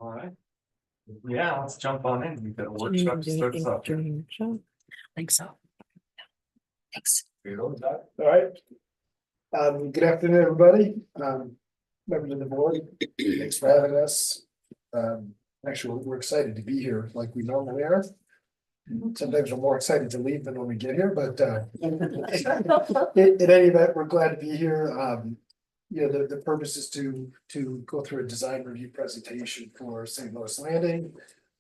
All right. Yeah, let's jump on in. We've got a Do you workshop do starts anything up. during the workshop? I think so. Thanks. All right. Good afternoon, everybody. Members of the board, thanks for having us. Actually, we're excited to be here like we normally are. Sometimes we're more excited to leave than when we get here, but in any event, we're glad to be here. The purpose is to go through a design review presentation for St. Louis Landing.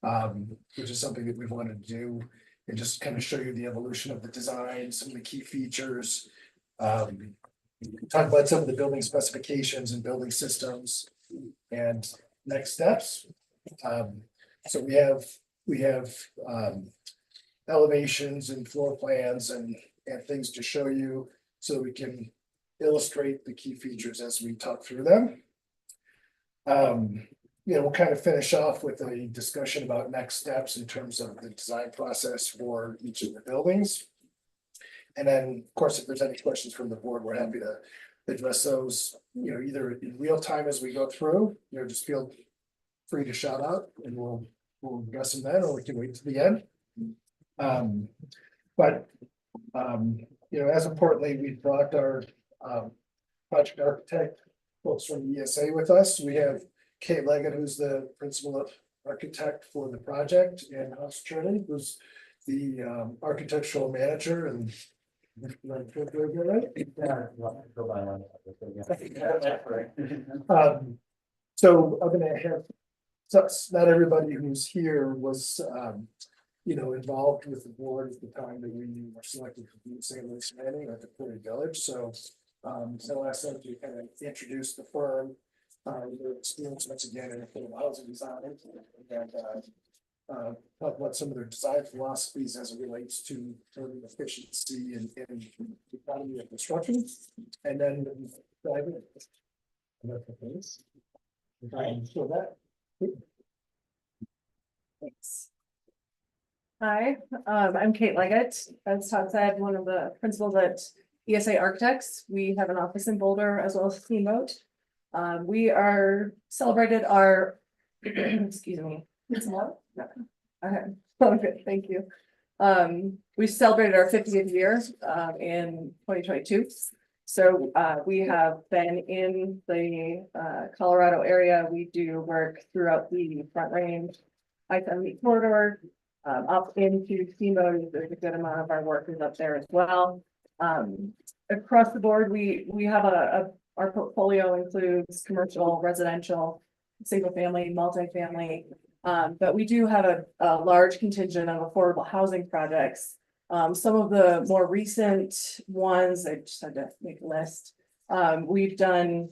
Which is something that we wanted to do and just kind of show you the evolution of the design, some of the key features. Talk about some of the building specifications and building systems and next steps. So we have elevations and floor plans and things to show you so we can illustrate the key features as we talk through them. We'll kind of finish off with a discussion about next steps in terms of the design process for each of the buildings. And then, of course, if there's any questions from the board, we're happy to address those, either in real time as we go through, just feel free to shout out and we'll address them then, or we can wait to the end. As importantly, we brought our project architect folks from the ESA with us. We have Kate Leggett, who's the principal architect for the project, and House Trinity, who's the architectural manager and. So I'm gonna have, not everybody who's here was, involved with the board at the time that we were selected to do St. Louis Landing at the Prairie Village. So I asked them to kind of introduce the firm, their experience once again in affordable housing design, and talk about some of their design philosophies as it relates to building efficiency and economy of construction, and then dive in. So that. Thanks. Hi, I'm Kate Leggett. As Todd said, one of the principals at ESA Architects. We have an office in Boulder as well as Steamboat. We are celebrated our, excuse me. Okay, thank you. We celebrated our 50th year in 2022. So we have been in the Colorado area. We do work throughout the Front Range, I-70 corridor, up into Steamboat. There's a good amount of our work is up there as well. Across the board, we have our portfolio includes commercial, residential, single family, multifamily. But we do have a large contingent of affordable housing projects. Some of the more recent ones, I just had to make a list. We've done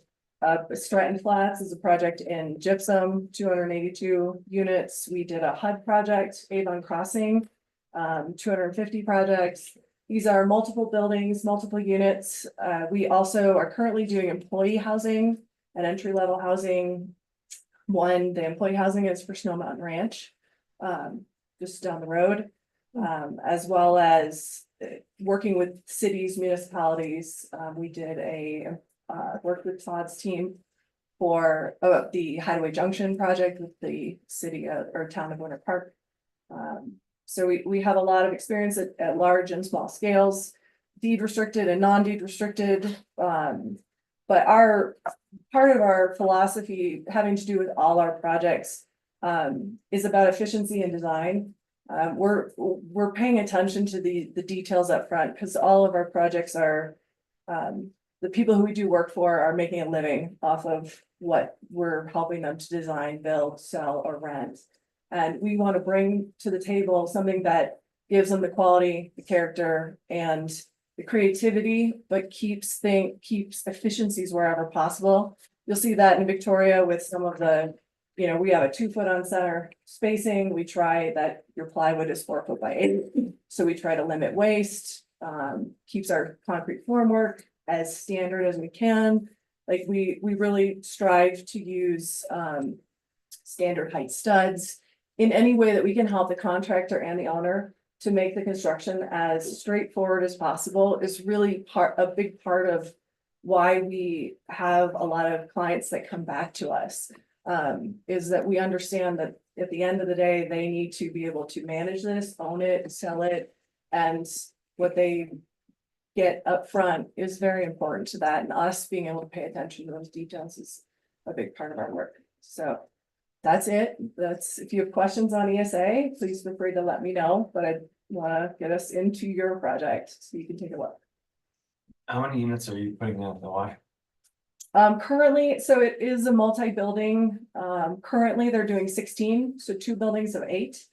Stratton Flats is a project in gypsum, 282 units. We did a HUD project, Avon Crossing, 250 projects. These are multiple buildings, multiple units. We also are currently doing employee housing and entry-level housing. The employee housing is for Snow Mountain Ranch, just down the road, as well as working with cities, municipalities. We did worked with Todd's team for the Hideaway Junction project with the city or town of Winter Park. So we have a lot of experience at large and small scales, deed restricted and non-deed restricted. But part of our philosophy having to do with all our projects is about efficiency and design. We're paying attention to the details up front because all of our projects are the people who we do work for are making a living off of what we're helping them to design, build, sell, or rent. And we want to bring to the table something that gives them the quality, the character, and the creativity, but keeps efficiencies wherever possible. You'll see that in Victoria with some of the, we have a 2 foot on center spacing. We try that your plywood is 4 foot by 8. So we try to limit waste, keeps our concrete formwork as standard as we can. Like we really strive to use standard height studs in any way that we can help the contractor and the owner to make the construction as straightforward as possible is really a big part of why we have a lot of clients that come back to us. is that we understand that at the end of the day, they need to be able to manage this, own it, sell it. And what they get upfront is very important to that, and us being able to pay attention to those details is a big part of our work. So that's it. That's, if you have questions on ESA, please feel free to let me know, but I wanna get us into your project so you can take a look. How many units are you putting out the why? Currently, so it is a multi-building. Currently they're doing 16, so 2 buildings of 8.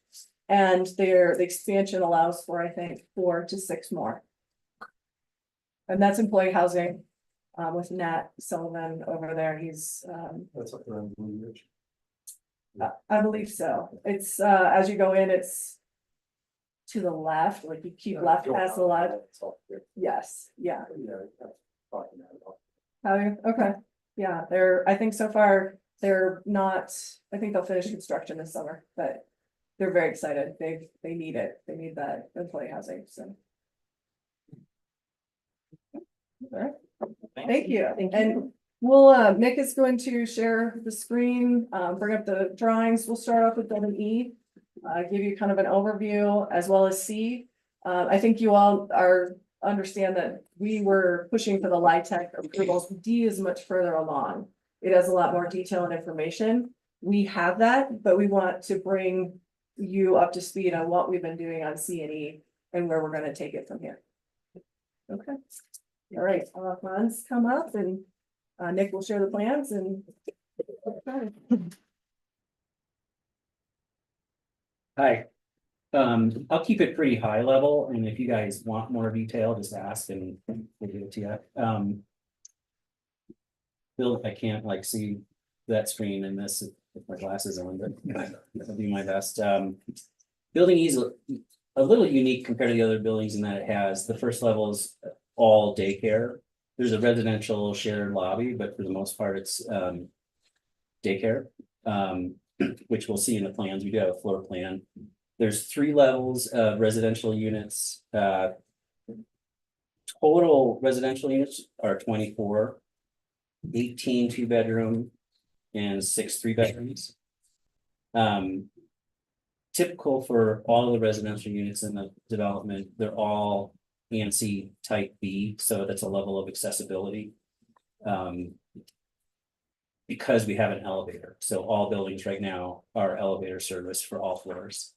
And the expansion allows for, I think, 4 to 6 more. And that's employee housing, with Nat Sullivan over there. He's, That's up around Blue Ridge. I believe so. It's, as you go in, it's to the left, like you keep left past the left. Yes, yeah. How you, okay, yeah, I think so far, they're not, I think they'll finish construction this summer, but they're very excited. They need it. They need that employee housing, so. All right, thank you. And we'll, Nick is going to share the screen, bring up the drawings. We'll start off with building E. Give you kind of an overview as well as C. I think you all understand that we were pushing for the LIHTC approvals. D is much further along. It has a lot more detail and information. We have that, but we want to bring you up to speed on what we've been doing on C and E and where we're going to take it from here. Okay. All right, plans come up and Nick will share the plans and. Hi. I'll keep it pretty high level, and if you guys want more detail, just ask and we'll give it to you. Bill, I can't like see that screen in this with my glasses on, but I'll do my best. Building E is a little unique compared to the other buildings in that it has, the first level is all daycare. There's a residential shared lobby, but for the most part, it's daycare, which we'll see in the plans. We do have a floor plan. There's 3 levels of residential units. Total residential units are 24, 18 2-bedroom and 6 3-bedrooms. Typical for all of the residential units in the development, they're all ANSI type B, so that's a level of accessibility. Because we have an elevator, so all buildings right now are elevator service for all floors.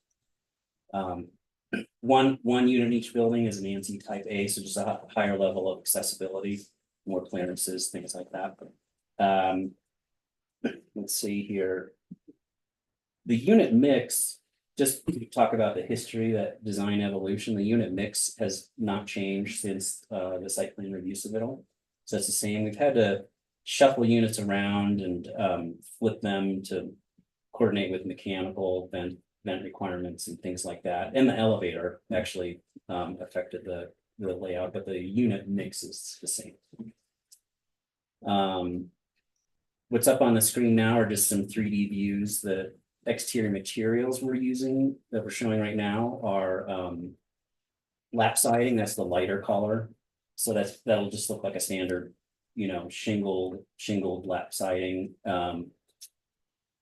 One unit in each building is an ANSI type A, so just a higher level of accessibility, more clearances, things like that. Let's see here. The unit mix, just to talk about the history, that design evolution, the unit mix has not changed since the site plan review submittal. So it's the same. We've had to shuffle units around and flip them to coordinate with mechanical vent requirements and things like that. And the elevator actually affected the layout, but the unit mix is the same. What's up on the screen now are just some 3D views. The exterior materials we're using that we're showing right now are lap siding. That's the lighter color. So that'll just look like a standard, you know, shingled lap siding.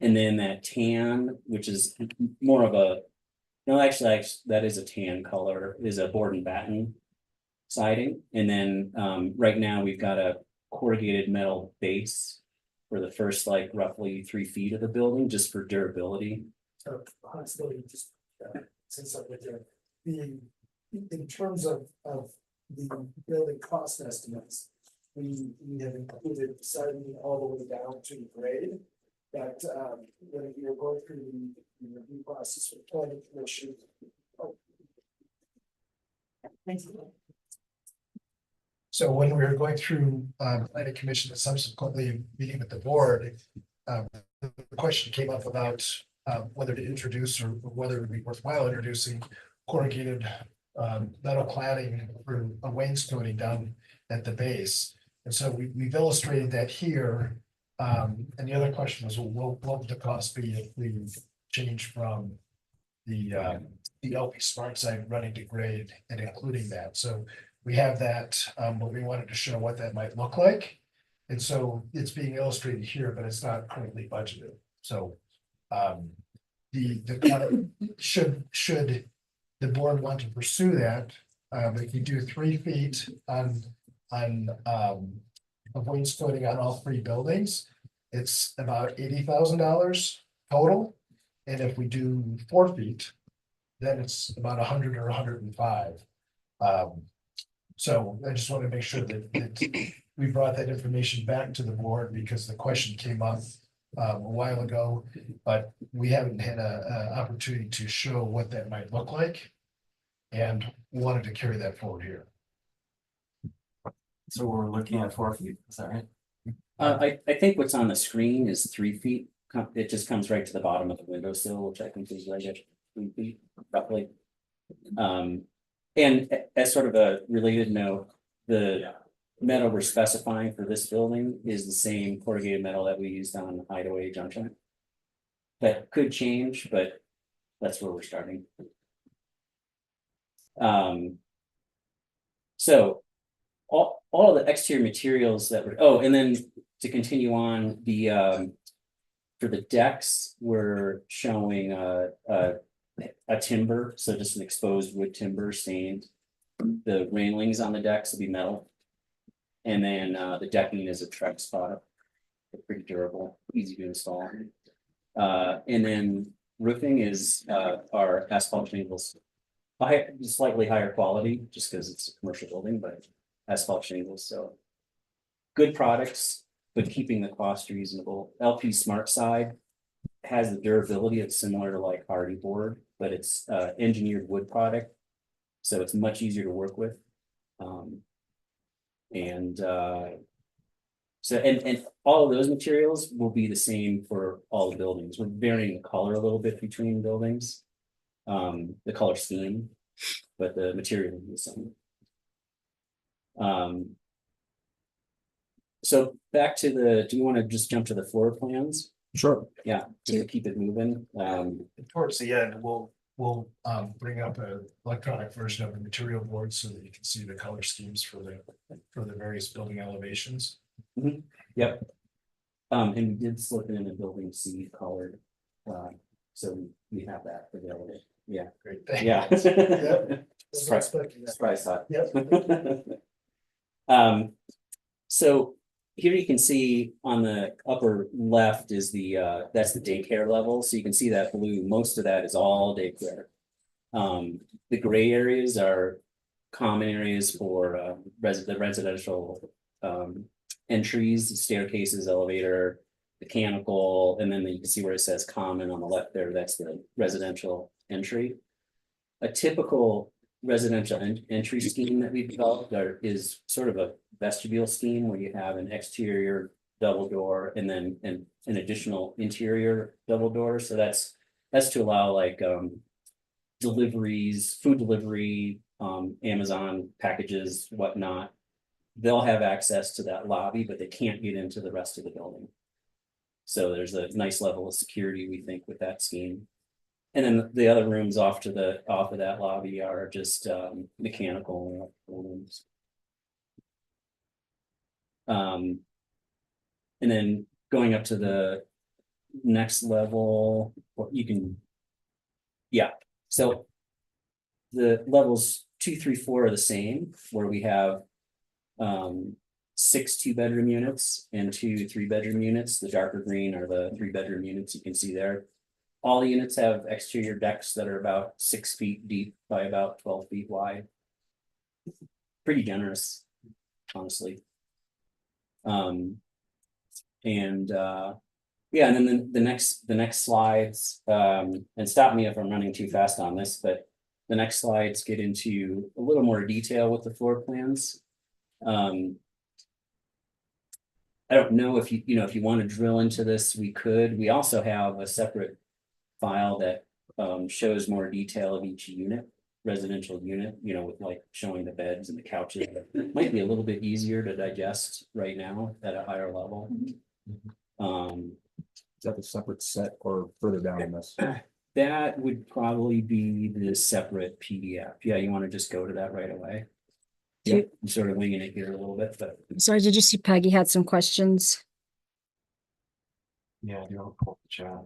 And then that tan, which is more of a, no, actually that is a tan color, is a board and batten siding. And then right now we've got a corrugated metal base for the first like roughly 3 feet of the building, just for durability. Honestly, just say something there. In terms of the building cost estimates, we have included siding all the way down to the grade. That when you're going through the review process with planning commission. So when we were going through planning commission and subsequently meeting with the board, the question came up about whether to introduce or whether it would be worthwhile introducing corrugated metal cladding for a wainscoting down at the base. And so we've illustrated that here. And the other question was, well, what would the cost be if we change from the LP Smart site running to grade and including that? So we have that, but we wanted to show what that might look like. And so it's being illustrated here, but it's not currently budgeted, so. The should the board want to pursue that, if you do 3 feet on of wainscoting on all 3 buildings, it's about $80,000 total. And if we do 4 feet, then it's about 100 or 105. So I just want to make sure that we brought that information back to the board because the question came up a while ago, but we haven't had a opportunity to show what that might look like. And wanted to carry that forward here. So we're looking at 4 feet, is that right? I think what's on the screen is 3 feet. It just comes right to the bottom of the windowsill, which I think is right at 3 feet roughly. And as sort of a related note, the metal we're specifying for this building is the same corrugated metal that we used on Hideaway Junction. That could change, but that's where we're starting. So all of the exterior materials that were, oh, and then to continue on, the for the decks, we're showing a timber, so just an exposed wood timber stained. The railings on the decks will be metal. And then the decking is a Trex product. They're pretty durable, easy to install. And then roofing is our asphalt shingles. Slightly higher quality, just because it's a commercial building, but asphalt shingles, so. Good products, but keeping the cost reasonable. LP Smart Side has the durability of similar to like hardy board, but it's engineered wood product. So it's much easier to work with. So all of those materials will be the same for all the buildings. We're varying the color a little bit between buildings. The color scheme, but the material will be the same. So back to do you want to just jump to the floor plans? Sure. Yeah, just to keep it moving. Towards the end, we'll bring up an electronic version of the material board so that you can see the color schemes for the various building elevations. Yep. And we did slip in a building C colored. So we have that available. Yeah, Great. yeah. Yep. Surprise, Expecting that. surprise thought. Yep. So here you can see on the upper left is that's the daycare level. So you can see that blue, most of that is all daycare. The gray areas are common areas for the residential entries, staircases, elevator, mechanical, and then you can see where it says common on the left there, that's the residential entry. A typical residential entry scheme that we've developed is sort of a vestibule scheme where you have an exterior double door and then an additional interior double door. So that's to allow like deliveries, food delivery, Amazon packages, whatnot. They'll have access to that lobby, but they can't get into the rest of the building. So there's a nice level of security, we think, with that scheme. And then the other rooms off of that lobby are just mechanical rooms. And then going up to the next level, so the levels 2, 3, 4 are the same, where we have 6 2-bedroom units and 2 3-bedroom units. The darker green are the 3-bedroom units you can see there. All the units have exterior decks that are about 6 feet deep by about 12 feet wide. Pretty generous, honestly. And then the next slides, and stop me if I'm running too fast on this, but the next slides get into a little more detail with the floor plans. I don't know if if you want to drill into this, we could. We also have a separate file that shows more detail of each unit, residential unit, with like showing the beds and the couches. It might be a little bit easier to digest right now at a higher level. Is that a separate set or further down in this? That would probably be the separate PDF. Yeah, you want to just go to that right away? Yeah, I'm sort of winging it here a little bit, but Sorry, did you see Peggy had some questions? Yeah, I do want to pull the chat.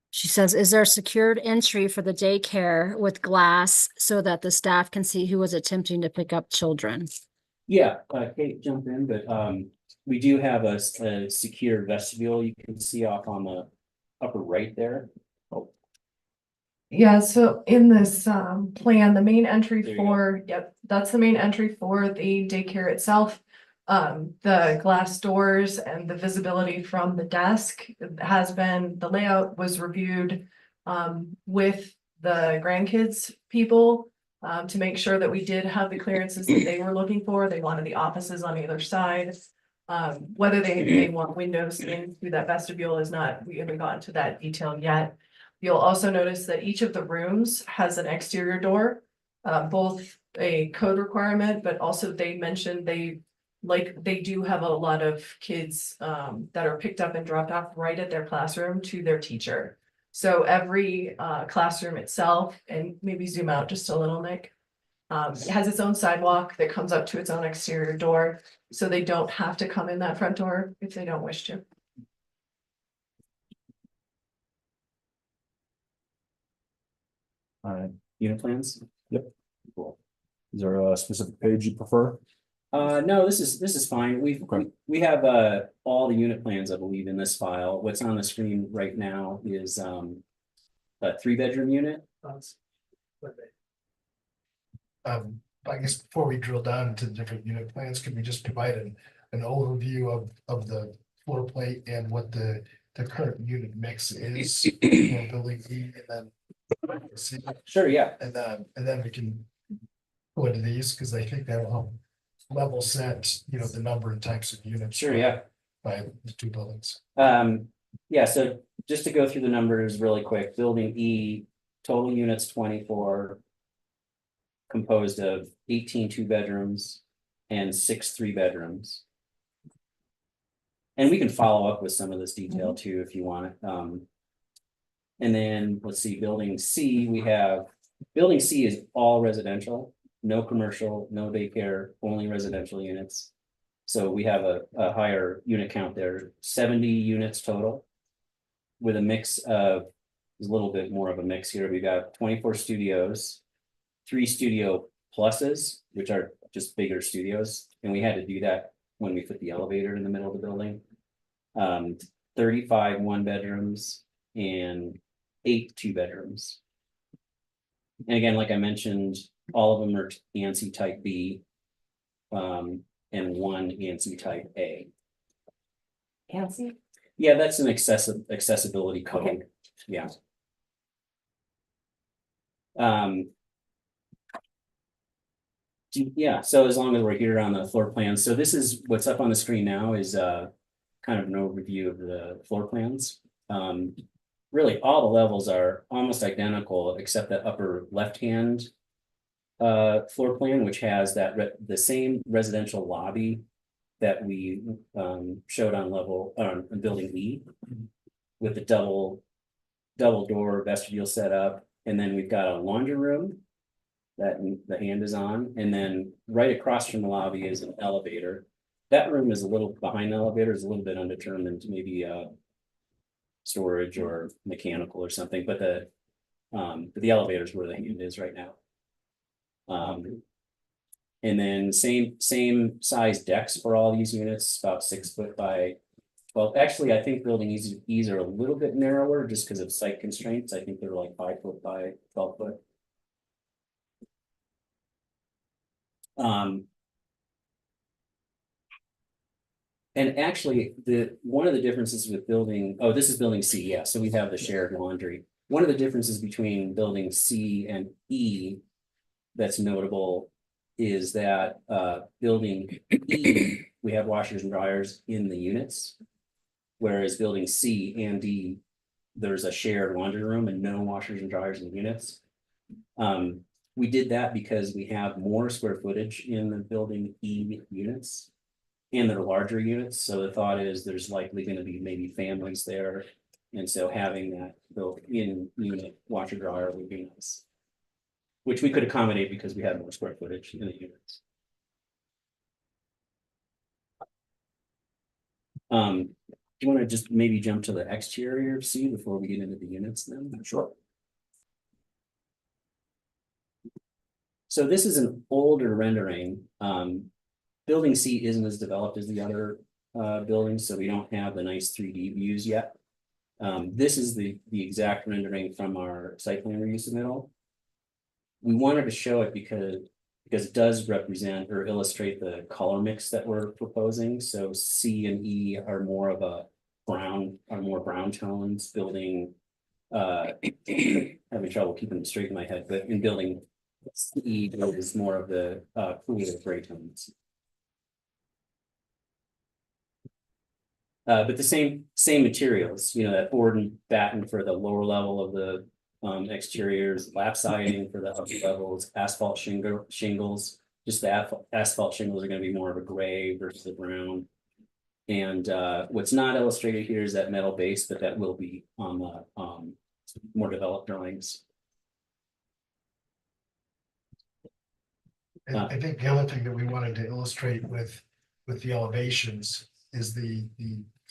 She says, is there a secured entry for the daycare with glass so that the staff can see who was attempting to pick up children? yeah, Kate, jump in, but we do have a secure vestibule you can see off on the upper right there. Yeah, so in this plan, the main entry There you go. for, yep, that's the main entry for the daycare itself. The glass doors and the visibility from the desk has been, the layout was reviewed with the grandkids people to make sure that we did have the clearances that they were looking for. They wanted the offices on either side. Whether they want windows in through that vestibule is not, we haven't gotten to that detail yet. You'll also notice that each of the rooms has an exterior door, both a code requirement, but also they mentioned they do have a lot of kids that are picked up and dropped off right at their classroom to their teacher. So every classroom itself, and maybe zoom out just a little, Nick, it has its own sidewalk that comes up to its own exterior door, so they don't have to come in that front door if they don't wish to. Unit plans? Yep. Cool. Is there a specific page you prefer? No, this is fine. Okay. We have all the unit plans, I believe, in this file. What's on the screen right now is a 3-bedroom unit. I guess before we drill down into the different unit plans, could we just provide an overview of the floor plate and what the current unit mix is for building E, and then C, Sure, yeah. and then we can go into these, because I think that'll help level set, the number and types of units. Sure, yeah. By the two buildings. Yeah, so just to go through the numbers really quick, building E, total units 24, composed of 18 2-bedrooms and 6 3-bedrooms. And we can follow up with some of this detail too, if you want it. And then let's see, building C, building C is all residential, no commercial, no daycare, only residential units. So we have a higher unit count there, 70 units total. With a mix of, there's a little bit more of a mix here. We've got 24 studios, 3 studio pluses, which are just bigger studios. And we had to do that when we put the elevator in the middle of the building. 35 1-bedrooms and 8 2-bedrooms. And again, like I mentioned, all of them are ANSI type B, and 1 ANSI type A. ANSI? Yeah, that's an accessibility code. Okay. Yeah. Yeah, so as long as we're here on the floor plan, so this is what's up on the screen now is kind of an overview of the floor plans. Really, all the levels are almost identical except the upper left-hand floor plan, which has the same residential lobby that we showed on building E, with the double door vestibule set up, and then we've got a laundry room that the hand is on, and then right across from the lobby is an elevator. That room is a little behind the elevator, is a little bit undetermined, maybe storage or mechanical or something, but the elevator is where the hand is right now. And then same size decks for all these units, about 6 foot by 12. Actually, I think building E's are a little bit narrower just because of site constraints. I think they're like 5 foot by 12 foot. And actually, one of the differences with building, this is building C, yeah. So we have the shared laundry. One of the differences between building C and E that's notable is that building E, we have washers and dryers in the units, whereas building C and D, there's a shared laundry room and no washers and dryers in the units. We did that because we have more square footage in the building E units, and they're larger units. So the thought is there's likely going to be maybe families there. And so having that built in unit washer dryer would be nice. which we could accommodate because we had more square footage in the units. Do you want to just maybe jump to the exterior C before we get into the units then? Sure. So this is an older rendering. Building C isn't as developed as the other buildings, so we don't have the nice 3D views yet. This is the exact rendering from our site plan review submittal. We wanted to show it because it does represent or illustrate the color mix that we're proposing. So C and E are more of a brown, are more brown tones. Building having trouble keeping them straight in my head, but in building E is more of the cooler gray tones. But the same materials, you know, that board and batten for the lower level of the exteriors, lap siding for the upper levels, asphalt shingles. Just the asphalt shingles are going to be more of a gray versus a brown. And what's not illustrated here is that metal base, but that will be on the more developed drawings. I think the other thing that we wanted to illustrate with the elevations is the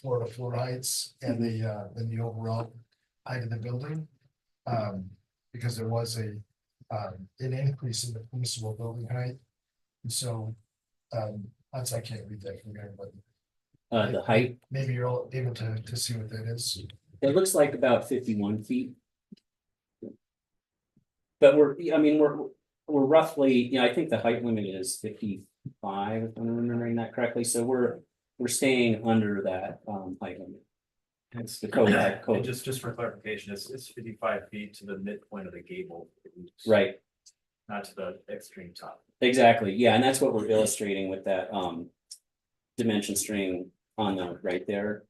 floor to floor heights and the overall height of the building. Because there was an increase in the permissible building height. And so I can't read that from here, but The height, maybe you're all able to see what that is. it looks like about 51 feet. But we're roughly, you know, I think the height limit is 55, if I'm remembering that correctly. So we're staying under that height limit. It's the code. And just for clarification, it's 55 feet to the midpoint of the gable. Right, Not to the extreme top. exactly. Yeah, and that's what we're illustrating with that dimension string on the right there.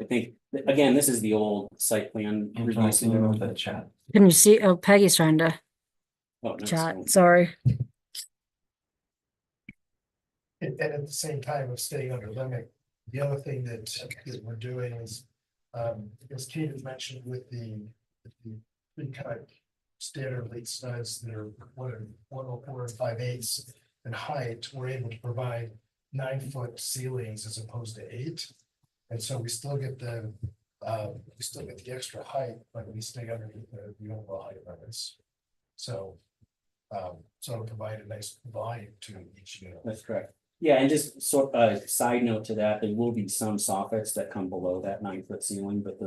I think, again, this is the old site plan. Interacting with the chat. Can you see? Oh, Peggy's trying to Oh, no, chat. Sorry. And at the same time of staying under limit, the other thing that we're doing is, as Kate has mentioned with the pre-cut standard lead studs that are 104 and 5/8 in height, we're able to provide 9-foot ceilings as opposed to 8. And so we still get the extra height, but we stay under the overall height limits. So it'll provide a nice volume to each unit. That's correct. Yeah, and just sort side note to that, there will be some soffits that come below that 9-foot ceiling, but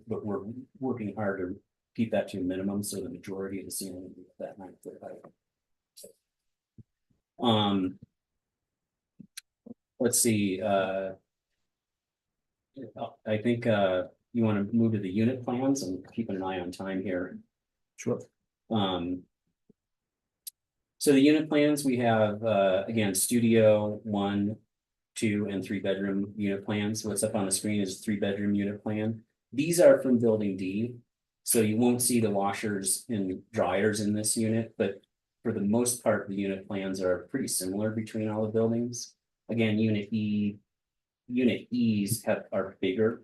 we're working hard to keep that to a minimum, so the majority of the ceiling will be that 9-foot height. Let's see, I think you want to move to the unit plans and keeping an eye on time here. Sure. So the unit plans, we have, again, studio 1, 2, and 3 bedroom unit plans. What's up on the screen is 3-bedroom unit plan. These are from building D. So you won't see the washers and dryers in this unit, but for the most part, the unit plans are pretty similar between all the buildings. Again, unit E's are bigger.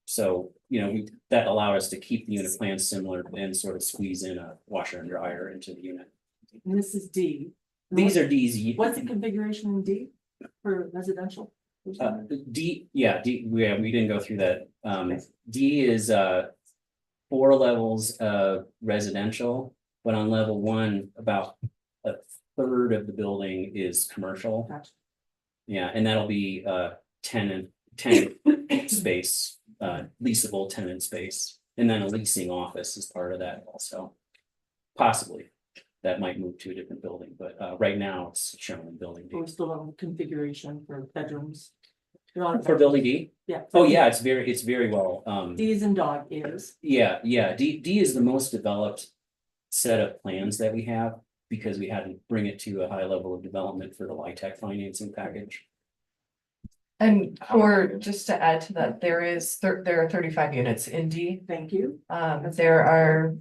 So, you know, that allowed us to keep the unit plans similar and sort of squeeze in a washer and dryer into the unit. And this is D. These are D's. What's the configuration in D for residential? D, we didn't go through that. D is 4 levels of residential, but on level 1, about a third of the building is commercial. Gotcha. Yeah, and that'll be tenant space, leasable tenant space, and then a leasing office is part of that also. Possibly, that might move to a different building, but right now it's shown in building D. We're still on configuration for bedrooms. You're on For building D? Yeah. Oh, yeah, it's very well, D is in dog is. yeah, D is the most developed set of plans that we have because we had to bring it to a high level of development for the LIHTC financing package. And just to add to that, there are 35 units in D. Thank you. There are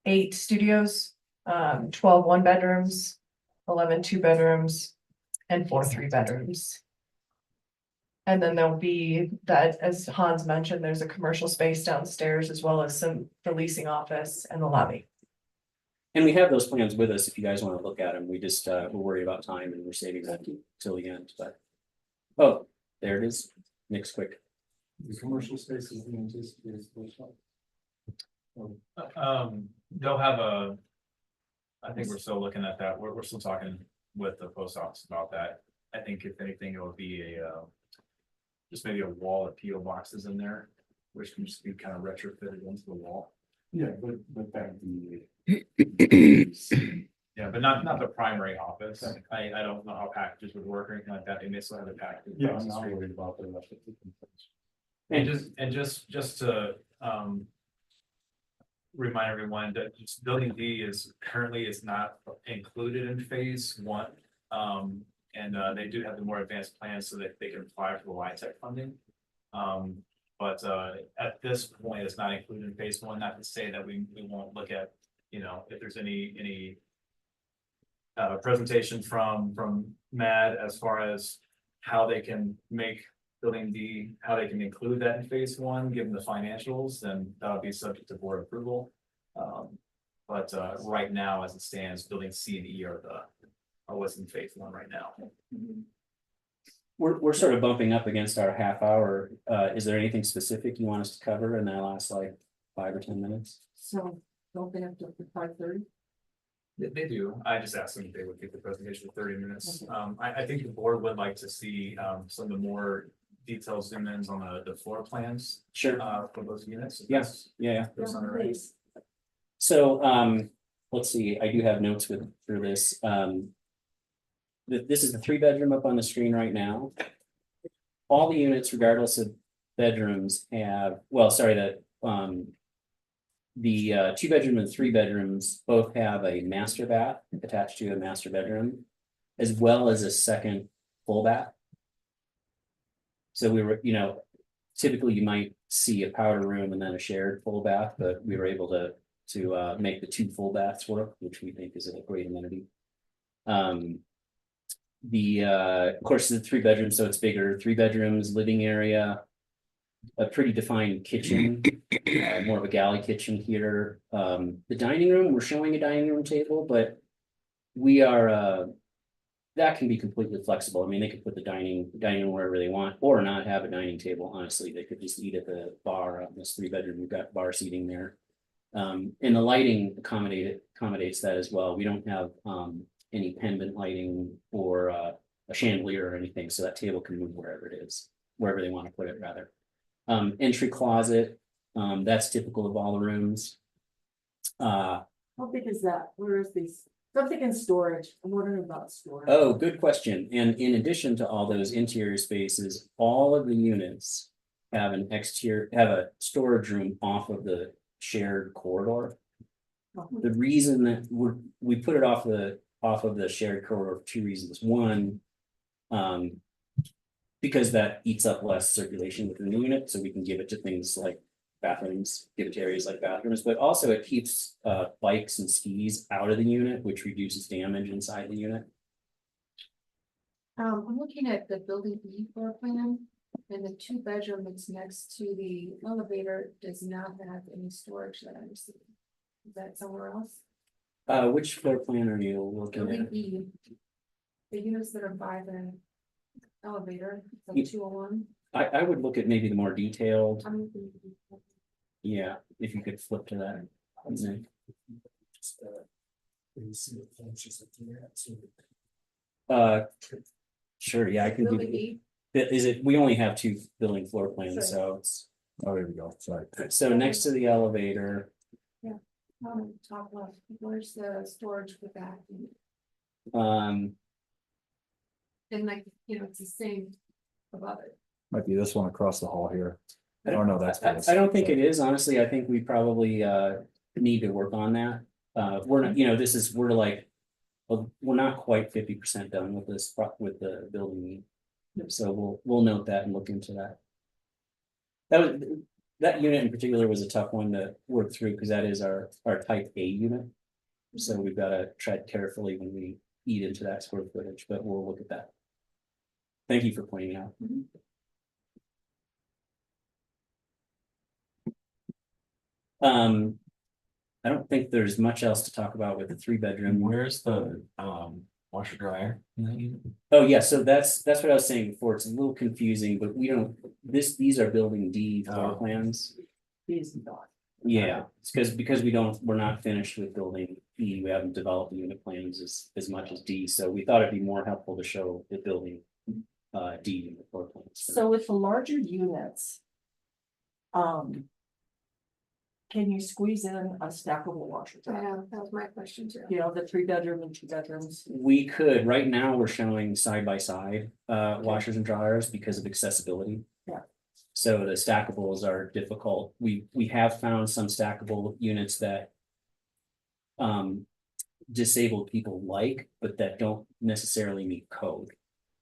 8 studios, 12 1-bedrooms, 11 2-bedrooms, and 4 3-bedrooms. And then there'll be that, as Hans mentioned, there's a commercial space downstairs as well as the leasing office and the lobby. And we have those plans with us if you guys want to look at them. We just, we're worried about time and we're saving that till the end, but. Oh, there it is. Nick's quick. The commercial space is the anticipated space. They'll have a. I think we're still looking at that. We're still talking with the post office about that. I think if anything, it would be a, just maybe a wall of PO boxes in there, which can just be kind of retrofitted into the wall. Yeah, but that the. Yeah, but not the primary office. I don't know how packages would work or anything like that. They may still have a package. Yeah, I'm not worried about the rest of the. And just to, remind everyone that just building D is currently is not included in phase one. And they do have the more advanced plans so that they can apply for the YTech funding. But at this point, it's not included in phase one, not to say that we won't look at, you know, if there's any presentation from MAD as far as how they can make building D, how they can include that in phase one, given the financials, then that'll be subject to board approval. But right now, as it stands, building C and E are what's in phase one right now. We're sort of bumping up against our half hour. Is there anything specific you want us to cover in that last like 5 or 10 minutes? So don't they have to 5:30? They do. I just asked them if they would get the presentation for 30 minutes. I think the board would like to see some of the more detailed zoom ins on the floor plans Sure. for those units. Yes, yeah. Those on the right. So, let's see, I do have notes for this. This is the 3-bedroom up on the screen right now. All the units, regardless of bedrooms, have, well, sorry, the 2-bedroom and 3 bedrooms both have a master bath attached to a master bedroom, as well as a second full bath. So we were, typically you might see a powder room and then a shared full bath, but we were able to make the 2 full baths work, which we think is a great amenity. Of course, the 3 bedrooms, so it's bigger, 3 bedrooms, living area, a pretty defined kitchen, more of a galley kitchen here. The dining room, we're showing a dining room table, but we are, that can be completely flexible. I mean, they could put the dining room wherever they want, or not have a dining table. Honestly, they could just eat at the bar on this 3-bedroom. We've got bar seating there. And the lighting accommodates that as well. We don't have any pendant lighting or a chandelier or anything, so that table can move wherever it is, wherever they want to put it, rather. Entry closet, that's typical of all the rooms. How big is that? Where is these? So I'm thinking storage. I'm wondering about storage. Oh, good question. And in addition to all those interior spaces, all of the units have have a storage room off of the shared corridor. The reason that we put it off of the shared corridor for 2 reasons. One, because that eats up less circulation within the unit, so we can give it to things like bathrooms, give it to areas like bathrooms, but also it keeps bikes and skis out of the unit, which reduces damage inside the unit. I'm looking at the building E floor plan, and the 2-bedroom that's next to the elevator does not have any storage that I'm seeing. Is that somewhere else? Which floor plan are you looking Building at? E. The units that are by the elevator, like 201. I would look at maybe the more detailed, I'm looking at yeah, if you could flip to that. Sure, yeah, I can building do. E. We only have 2 building floor plans, so it's, Oh, there we go, sorry. so next to the elevator. Top left, where's the storage for that? Um, And like, it's the same above it. Might be this one across the hall here. Oh, no, that's. I don't think it is, honestly. I think we probably need to work on that. We're not, we're like, well, we're not quite 50% done with this, with the building. So we'll note that and look into that. That unit in particular was a tough one to work through because that is our type A unit. So we've got to tread carefully when we eat into that square footage, but we'll look at that. Thank you for pointing out. I don't think there's much else to talk about with the 3 bedroom. Where's the washer dryer? Oh, yeah, so that's what I was saying before. It's a little confusing, but we don't, these are building D floor Oh. plans. These not. Yeah, it's because we're not finished with building E, we haven't developed the unit plans as much as D, so we thought it'd be more helpful to show the building. D in the floor plans. So with the larger units. Can you squeeze in a stackable washer I dryer? know, that was my question too. You know, the 3 bedroom and 2 bedrooms. We could, right now, we're showing side by side washers and dryers because of accessibility. Yeah. So the stackables are difficult. We have found some stackable units that. Disabled people like, but that don't necessarily meet code.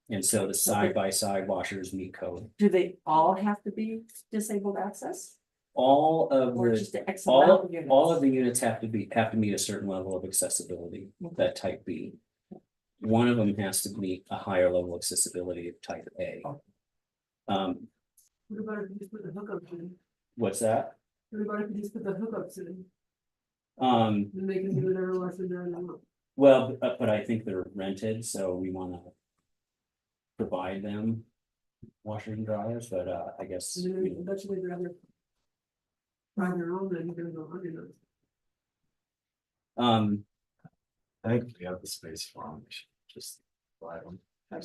And so the side by side washers meet code. Do they all have to be disabled access? All of Or the, just the X amount of units? all of the units have to meet a certain level of accessibility, that type B. One of them has to meet a higher level of accessibility of type A. What about if you just put the hookups in? What's that? What about if you just put the hookups in? Um, And they can do whatever washer dryer they want? well, but I think they're rented, so we wanna. Provide them washers and dryers, but I guess. Bet you they'd rather. Find their own than you're gonna go under them. I think we have the space for them, we should just buy them. I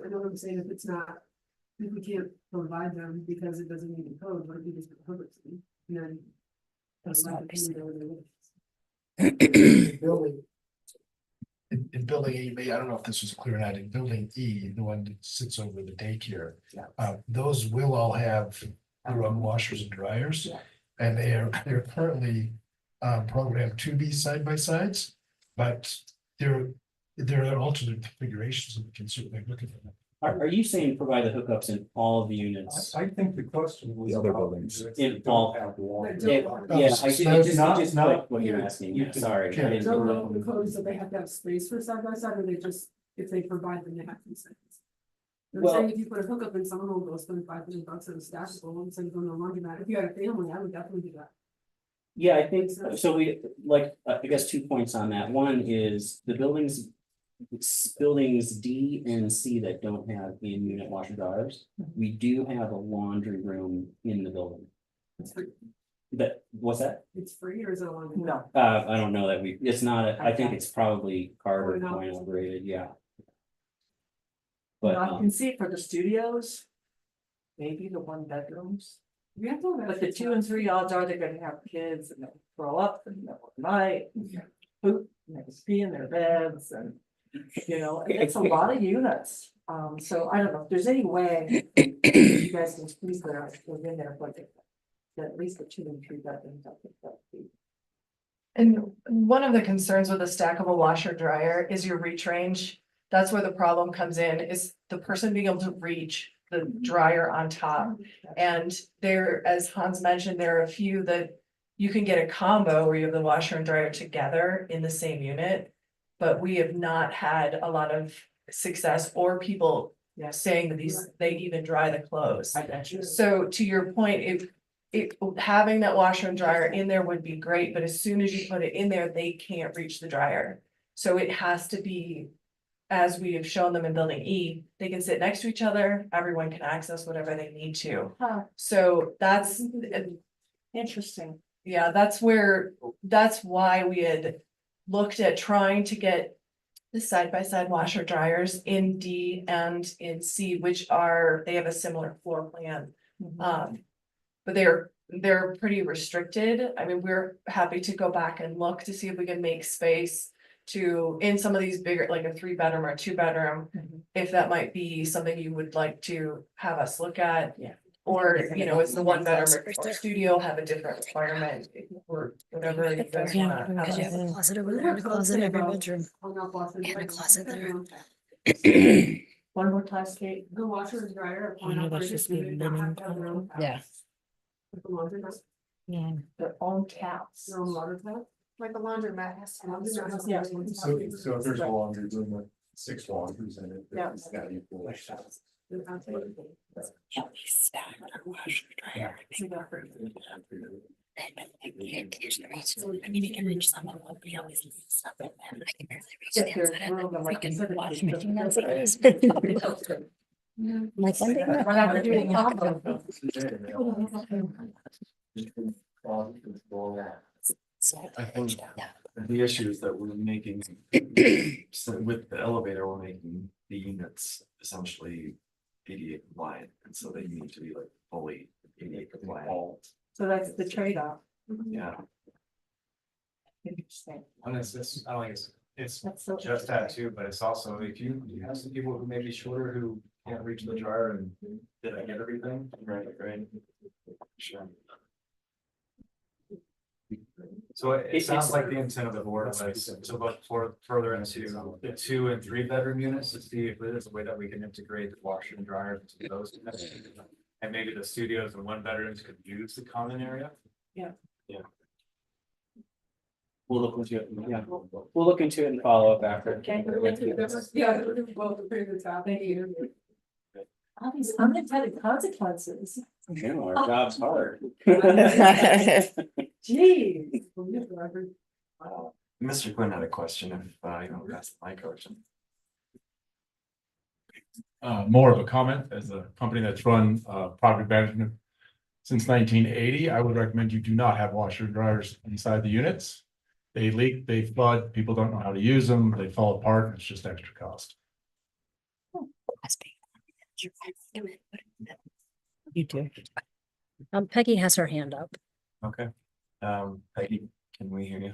know what I'm saying, if it's not, if we can't provide them because it doesn't meet the code, what if you just put hookups in? And then. That's not Building. In building E, I don't know if this was clear or not, in building E, the one that sits over the daycare. Those will all have their own washers and dryers. Yeah. And they're currently programmed to be side by sides, but there are alternate configurations that we can certainly look at them. Are you saying provide the hookups in all of the units? I think the question was. The other about buildings. units In that all- don't have water. Yeah, I just clicked what you're asking, yeah, sorry. I didn't- Don't know the code is that they have to have space for side by side, or they just, if they provide them, they have to say. I'm Well- saying if you put a hookup in, someone will go spend $500 at a stackable, and say go to a laundromat, if you had a family, I would definitely do that. Yeah, I think, so we, like, I guess 2 points on that. One is the buildings. It's buildings D and C that don't have in-unit washer dryers. We do have a laundry room in the building. It's free, What's that? it's free, or is it a laundromat? No. I don't know that it's not, I think Okay. it's probably card or Coin coin op. operated, yeah. But, I can see it for the studios. Maybe the 1 bedrooms. But the 2 and 3 odds are they're gonna have kids and they'll grow up and they'll night, poop, and they pee in their beds and. You know, it's a lot of units, so I don't know if there's any way. You guys can squeeze that out within there, like. At least the 2 and 3 bedrooms, I think that would be. And one of the concerns with a stackable washer dryer is your reach range. That's where the problem comes in, is the person being able to reach the dryer on top. And there, as Hans mentioned, there are a few that you can get a combo where you have the washer and dryer together in the same unit. But we have not had a lot of success or people saying that they even dry the clothes. I bet you. So to your point, having that washer and dryer in there would be great, but as soon as you put it in there, they can't reach the dryer. So it has to be, as we have shown them in building E, they can sit next to each other, everyone can access whatever they need to. Huh. So that's, Interesting. yeah, that's why we had looked at trying to get the side-by-side washer dryers in D and in C, which they have a similar floor plan. But they're pretty restricted. I mean, we're happy to go back and look to see if we can make space in some of these bigger, like a 3 bedroom or 2 bedroom. If that might be something you would like to have us look at. Yeah. Or, is the 1 bedroom or studio have a different requirement or whatever you guys Yeah, wanna because you have have us- a closet over there, and a closet in every bedroom, and a closet there. One more time, Kate. The washer and dryer. I know that's just being linen. Yeah. Yeah. Their own taps. Their own water tap. Like a laundromat has to. have Laundromat has to certain- have one So tap. if there's a laundry room with 6 laundries in it. Yeah. It's gotta be full. At least stack our washer dryer. I mean, you can reach some of them, we always leave stuff in there. I can barely reach If the there's inside of room, the I'm like, freaking consider it washing machine. just- That's what it is. Yeah. I'm like, when did that- Run out of doing combo. I think the issue is that we're making, so with the elevator, we're making the units essentially ADA compliant, and so they need to be like fully ADA compliant. So that's the trade-off. Yeah, Interesting. And it's this, I don't think it's That's so. just that too, but it's also if you have some people who may be shorter who can't reach the dryer and did I get everything? Right, right. Sure. So it sounds like the intent of the board was to look for further into the 2 and 3 bedroom units to see if there's a way that we can integrate the washer and dryer into those units. And maybe the studios and 1 bedrooms could use the common area. We'll look into it, yeah, we'll look into it and follow up after. Okay. Yeah, both agree with that. Thank you. All these unintended consequences. You know, our job's hard. Gee. Mr. Quinn had a question if you don't ask my question. More of a comment as a company that's run property management since 1980. I would recommend you do not have washer and dryers inside the units. They leak, they flood, people don't know how to use them, they fall apart, and it's just extra cost. You do. Peggy has her hand up. Okay. Peggy, can we hear you?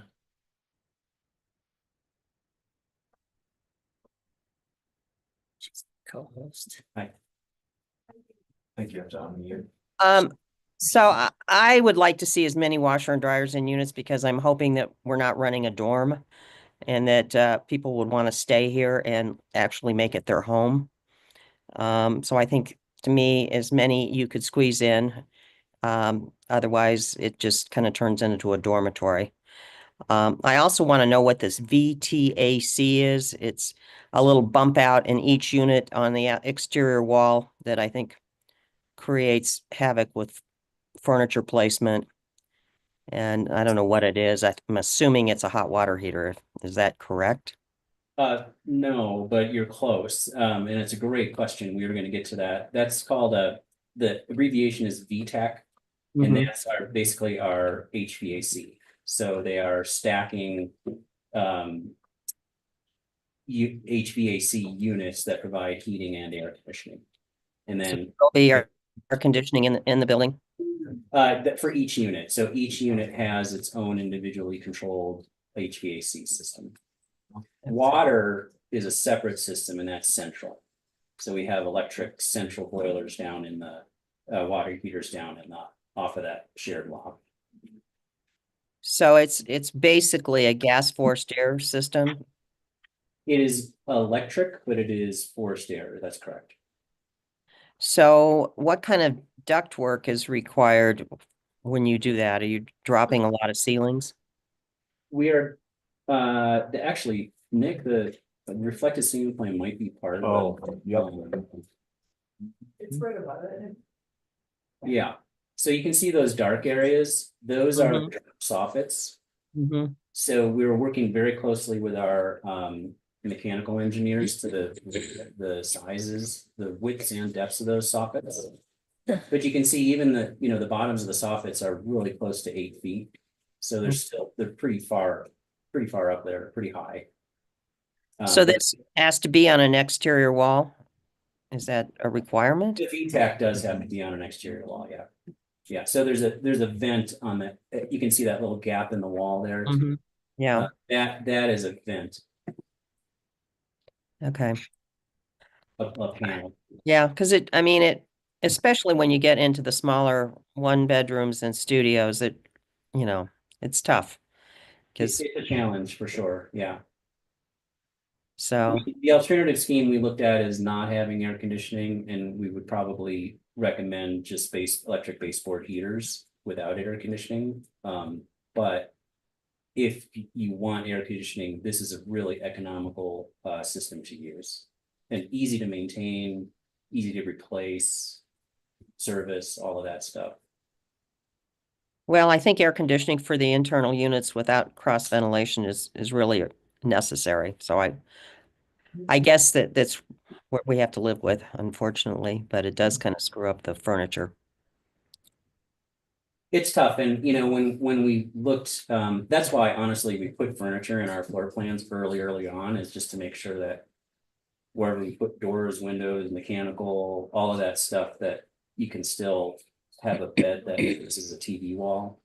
Co-host. I think you have to unmute. I would like to see as many washer and dryers in units because I'm hoping that we're not running a dorm and that people would want to stay here and actually make it their home. So I think to me, as many you could squeeze in. Otherwise it just kind of turns into a dormitory. I also want to know what this VTAC is. It's a little bump out in each unit on the exterior wall that I think creates havoc with furniture placement. And I don't know what it is. I'm assuming it's a hot water heater. Is that correct? No, but you're close. And it's a great question. We were gonna get to that. That's called the abbreviation is VTAC. And that's basically our HVAC. So they are stacking HVAC units that provide heating and air conditioning. And then There'll be air conditioning in the building. for each unit. So each unit has its own individually controlled HVAC system. Water is a separate system and that's central. So we have electric central boilers down in the water heaters down in the off of that shared wall. So it's basically a gas forced air system. It is electric, but it is forced air. That's correct. So what kind of ductwork is required when you do that? Are you dropping a lot of ceilings? We are actually, Nick, the reflected ceiling plan might be part of it. yep. It's right about it. Yeah, so you can see those dark areas, those are Mhm. soffits. Mm-hmm. So we were working very closely with our mechanical engineers to the sizes, the widths and depths of those soffits. But you can see even the bottoms of the soffits are really close to 8 feet. So they're pretty far up there, pretty high. So But this has to be on an exterior wall? Is that a requirement? the VTAC does have to be on an exterior wall, yeah. Yeah, so there's a vent on that, you can see that little gap in the wall there. Mhm. Yeah, That is a vent, okay. a panel. Yeah, because especially when you get into the smaller 1 bedrooms and studios, it's tough. It's Because a challenge for sure, yeah. so, The alternative scheme we looked at is not having air conditioning, and we would probably recommend just electric baseboard heaters without air conditioning. But if you want air conditioning, this is a really economical system to use. And easy to maintain, easy to replace, service, all of that stuff. Well, I think air conditioning for the internal units without cross ventilation is really necessary. So I guess that's what we have to live with, unfortunately, but it does kind of screw up the furniture. It's tough, and you know, when we looked, that's why honestly, we put furniture in our floor plans early on, is just to make sure that. Wherever we put doors, windows, mechanical, all of that stuff, that you can still have a bed that is a TV wall.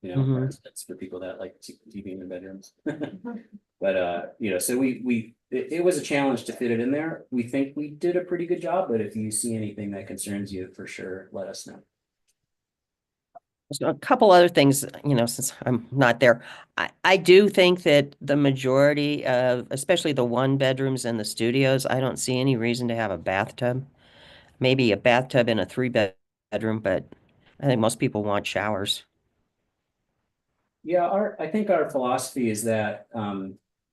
You know, Mhm. that's for people that like TV in their bedrooms. But you know, so it was a challenge to fit it in there. We think we did a pretty good job, but if you see anything that concerns you, for sure, let us know. So a couple other things, since I'm not there. I do think that the majority of, especially the one bedrooms and the studios, I don't see any reason to have a bathtub. Maybe a bathtub in a bedroom, but I think most people want showers. Yeah, I think our philosophy is that,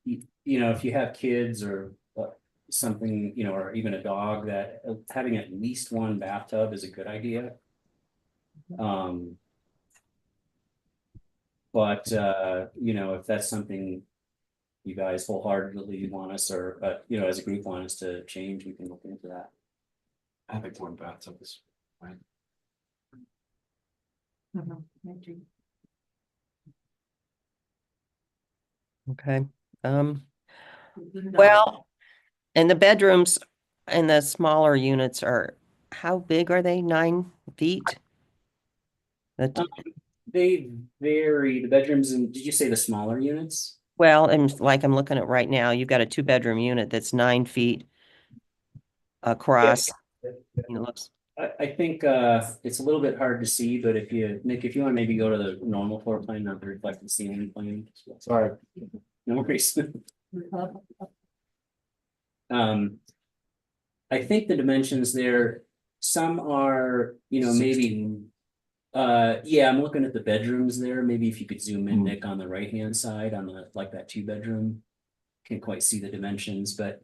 you know, if you have kids or something, you know, or even a dog, that having at least one bathtub is a good idea. But you know, if that's something you guys wholeheartedly want us, or you know, as a group want us to change, we can look into that. I think one bathtub is fine. Okay. Well, and the bedrooms and the smaller units how big are they? 9 feet? That, They vary. The bedrooms, and did you say the smaller units? well, and like I'm looking at right now, you've got a 2-bedroom unit that's 9 feet across. It looks, I think it's a little bit hard to see, but if you, Nick, if you want to maybe go to the normal floor plan, not the reflected ceiling plan. Sorry. No worries. I think the dimensions there, some are, you know, maybe. Yeah, I'm looking at the bedrooms there. Maybe if you could zoom in, Nick, on the right-hand side, on the, like, that 2-bedroom. Can't quite see the dimensions, but.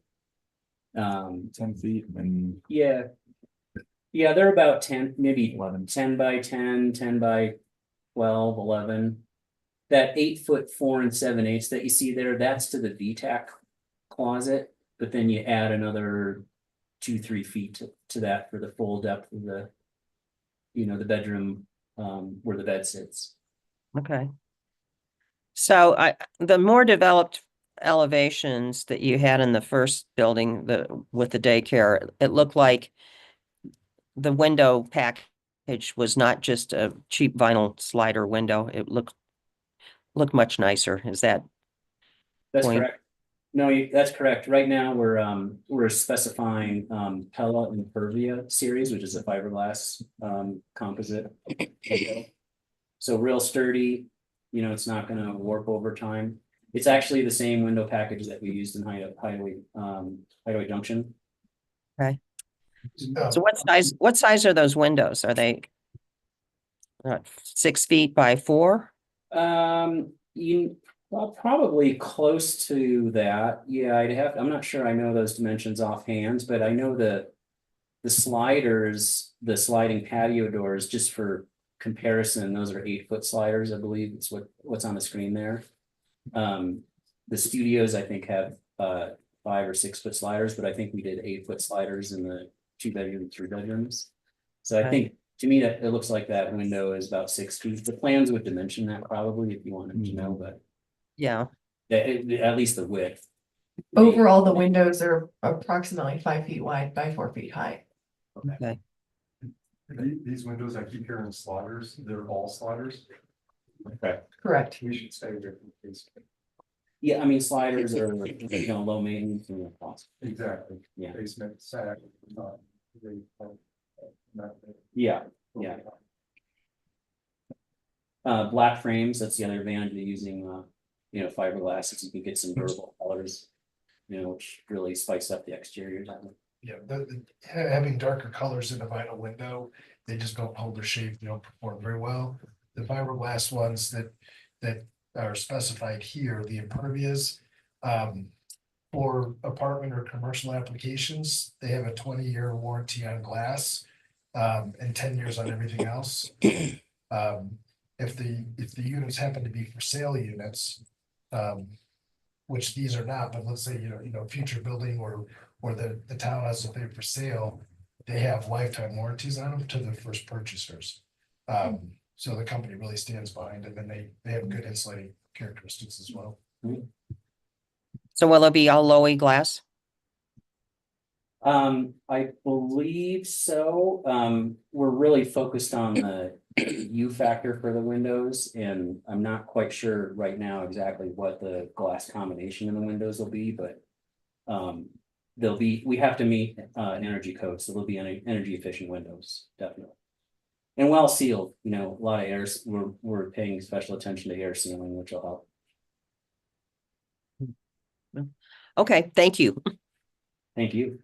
10 feet and Yeah. Yeah, they're about 10, maybe 11. 10 by 10, 10 by 12, 11. That 8 foot 4 7/8 that you see there, that's to the VTAC closet, but then you add another 2-3 feet to that for the full depth of the, you know, the bedroom, where the bed sits. okay. So the more developed elevations that you had in the first building, with the daycare, it looked like the window package was not just a cheap vinyl slider window. It looked much nicer. Is that That's point? correct. No, that's correct. Right now, we're specifying Pella and Pervia series, which is a fiberglass composite. So real sturdy, you know, it's not gonna warp over time. It's actually the same window package that we used in Hideaway Junction. Okay. So what size are those windows? Are they 6 feet by 4? Well, probably close to that. Yeah, I'm not sure I know those dimensions offhand, but I know the sliders, the sliding patio doors, just for comparison, those are 8-foot sliders, I believe. It's what's on the screen there. The studios, I think, have 5 or 6-foot sliders, but I think we did 8-foot sliders in the 2-bedroom, 3-bedrooms. So I think, to me, that it looks like that window is about 6 feet. The plans would dimension that probably, if you wanted to know, but Yeah. at least the width. Overall, the windows are approximately 5 feet wide by 4 feet high. Okay. These windows, I keep hearing sliders, they're all sliders. Okay. Correct. We should stay away from these. Yeah, I mean, sliders are, you know, low maintenance and cost. Exactly. Yeah. Basement, sack. Yeah, yeah. Black frames, that's the other advantage of using, you know, fiberglass, is you can get some durable colors, you know, which really spice up the exterior. Yeah, having darker colors in a vinyl window, they just don't hold their shape, they don't perform very well. The fiberglass ones that are specified here, the impervious, for apartment or commercial applications, they have a 20-year warranty on glass, and 10 years on everything else. if the units happen to be for sale units, which these are not, but let's say, future building or the townhouse, if they're for sale, they have lifetime warranties on them to the first purchasers. So the company really stands behind them, and they have good insulating characteristics as well. So will it be all low E glass? I believe so. We're really focused on the U factor for the windows, and I'm not quite sure right now exactly what the glass combination in the windows will be, but we have to meet energy code, so there'll be energy efficient windows, definitely. And well sealed, a lot of air, we're paying special attention to air sealing, which will help. Okay, thank you. Thank you.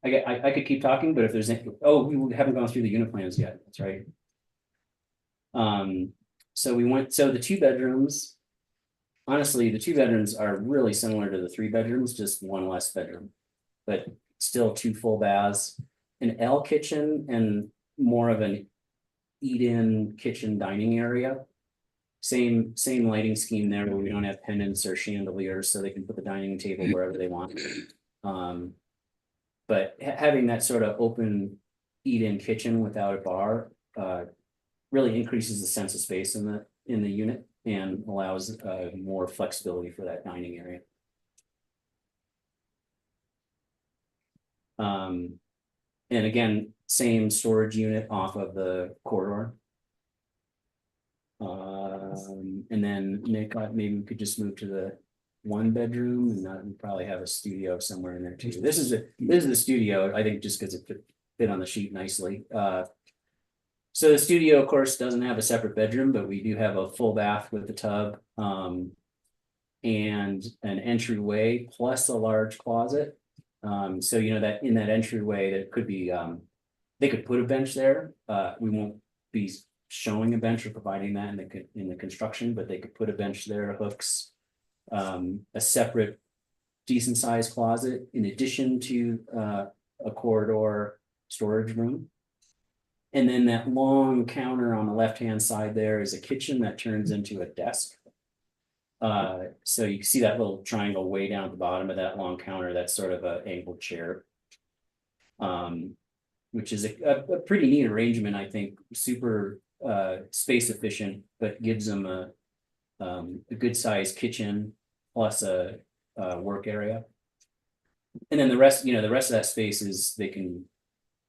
I could keep talking, but if there's any, we haven't gone through the unit plans yet, that's right. So the 2 bedrooms. Honestly, the 2 bedrooms are really similar to the 3 bedrooms, just 1 less bedroom. But still 2 full baths, an L kitchen and more of an eat-in kitchen dining area. Same lighting scheme there, where we don't have pendants or chandeliers, so they can put the dining table wherever they want. But having that sort of open eat-in kitchen without a bar really increases the sense of space in the unit and allows more flexibility for that dining area. And again, same storage unit off of the corridor. And then Nick, maybe we could just move to the 1 bedroom, and we probably have a studio somewhere in there too. This is the studio, I think, just because it fit on the sheet nicely. So the studio, of course, doesn't have a separate bedroom, but we do have a full bath with a tub, and an entryway plus a large closet. So that in that entryway, that could be, they could put a bench there. We won't be showing a bench or providing that in the construction, but they could put a bench there, hooks, a separate decent sized closet in addition to a corridor storage room. And then that long counter on the left-hand side there is a kitchen that turns into a desk. So you can see that little triangle way down at the bottom of that long counter. That's sort of an angled chair. Which is a pretty neat arrangement, I think, super space efficient, but gives them a good sized kitchen plus a work area. And then the rest of that space is, they can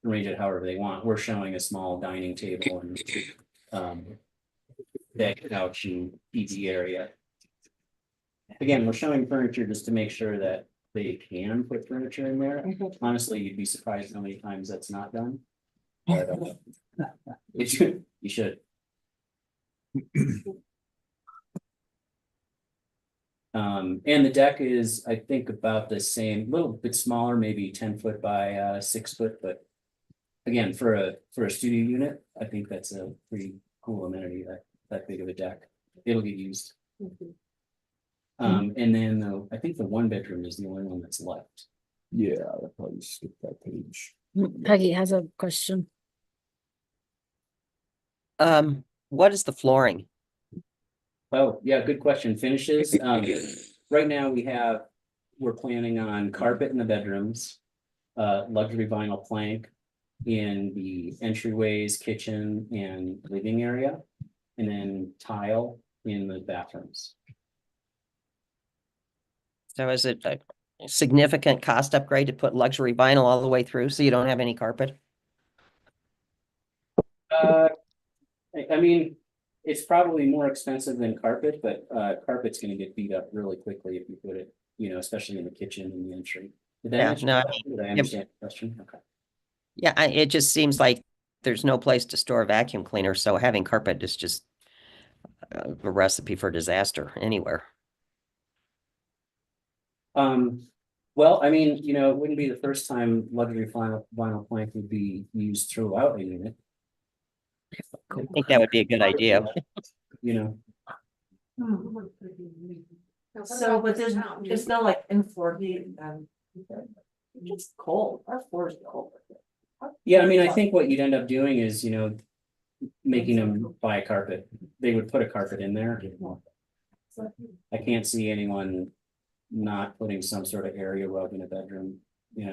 arrange it however they want. We're showing a small dining table and deck, couch, and TV area. Again, we're showing furniture just to make sure that they can put furniture in there. Honestly, you'd be surprised how many times that's not done. But, you should. And the deck is, I think, about the same, a little bit smaller, maybe 10 foot by 6 foot, but again, for a studio unit, I think that's a pretty cool amenity, that big of a deck. It'll get used. And then I think the 1 bedroom is the only one that's left. Yeah, I'll probably skip that page. Peggy has a question. What is the flooring? Oh, yeah, good question. Finishes. Right now we're planning on carpet in the bedrooms, luxury vinyl plank in the entryways, kitchen, and living area, and then tile in the bathrooms. So is it a significant cost upgrade to put luxury vinyl all the way through so you don't have any carpet? I mean, it's probably more expensive than carpet, but carpet's gonna get beat up really quickly if you put it, especially in the kitchen and the entry. Did I understand the question? Okay. Yeah, it just seems like there's no place to store a vacuum cleaner, so having carpet is just a recipe for disaster anywhere. Well, I mean, it wouldn't be the first time luxury vinyl plank would be used throughout a unit. I think that would be a good idea. So, but there's no like in-floor heat, it's cold, our floor is cold. Yeah, I mean, I think what you'd end up doing is, making them buy a carpet. They would put a carpet in there. I can't see anyone not putting some sort of area rug in a bedroom,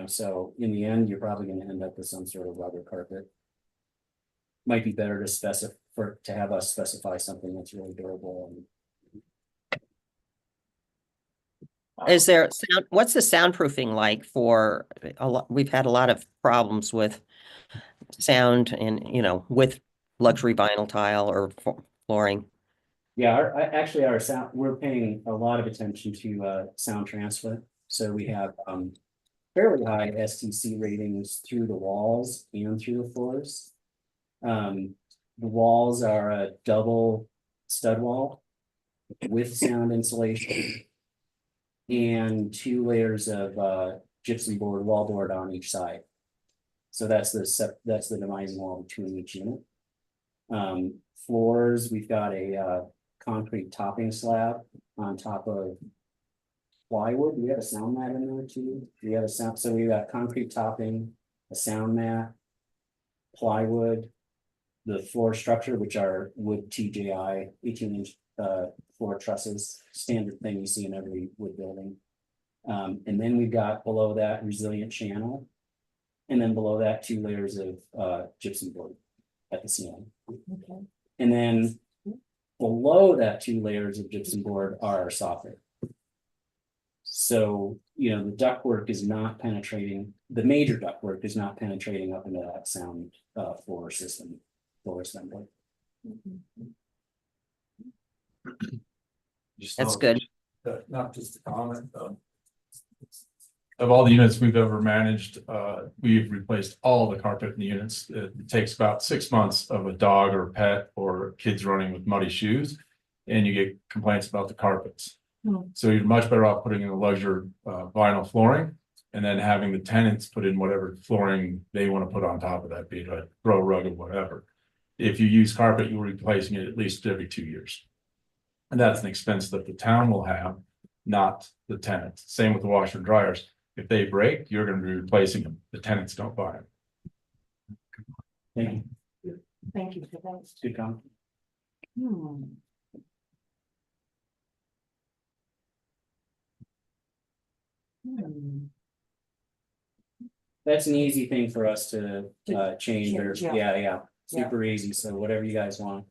so in the end, you're probably gonna end up with some sort of rubber carpet. Might be better to have us specify something that's really durable and. Is there, what's the soundproofing like for we've had a lot of problems with sound and, with luxury vinyl tile or flooring. Yeah, actually, our sound, we're paying a lot of attention to sound transfer. So we have fairly high STC ratings through the walls and through the floors. The walls are a double stud wall with sound insulation and 2 layers of gypsum board, wallboard on each side. So that's the demising wall between each unit. Floors, we've got a concrete topping slab on top of plywood. We have a sound mat in there too. We have a sound, so we got concrete topping, a sound mat, plywood, the floor structure, which are wood TJI 18-inch floor trusses, standard thing you see in every wood building. And then we've got below that resilient channel, and then below that 2 layers of gypsum board at the ceiling. Okay. And then below that 2 layers of gypsum board are soffit. So, the ductwork is not penetrating, the major ductwork is not penetrating up into that sound floor assembly. That's good. Not just a comment, of all the units we've ever managed, we've replaced all the carpet in the units. It takes about 6 months of a dog or a pet or kids running with muddy shoes, and you get complaints about the carpets. So you're much better off putting in a luxury vinyl flooring and then having the tenants put in whatever flooring they want to put on top of that, be it a throw rug or whatever. If you use carpet, you're replacing it at least every 2 years. And that's an expense that the town will have, not the tenants. Same with the washer and dryers. If they break, you're going to be replacing them. The tenants don't buy them. Thank you. Thank you for that. Good comment. That's an easy thing for us to change or, change, yeah, super easy. So whatever you guys want.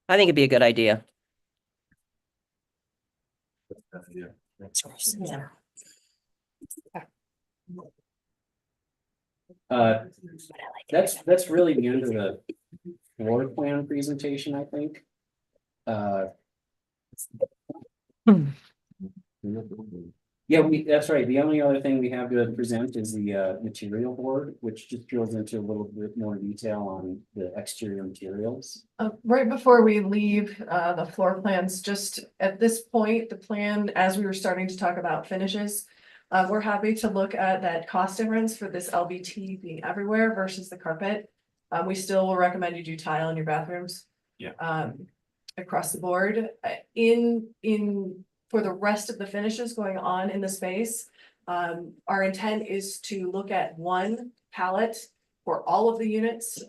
I think it'd be a good idea. That's really the end of the floor plan presentation, I think. Yeah, that's right. The only other thing we have to present is the material board, which just drills into a little bit more detail on the exterior materials. Right before we leave, the floor plans, just at this point, the plan, as we were starting to talk about finishes. We're happy to look at that cost difference for this LVT being everywhere versus the carpet. We still will recommend you do tile in your bathrooms. Yeah. Across the board, for the rest of the finishes going on in the space. Our intent is to look at one palette for all of the units,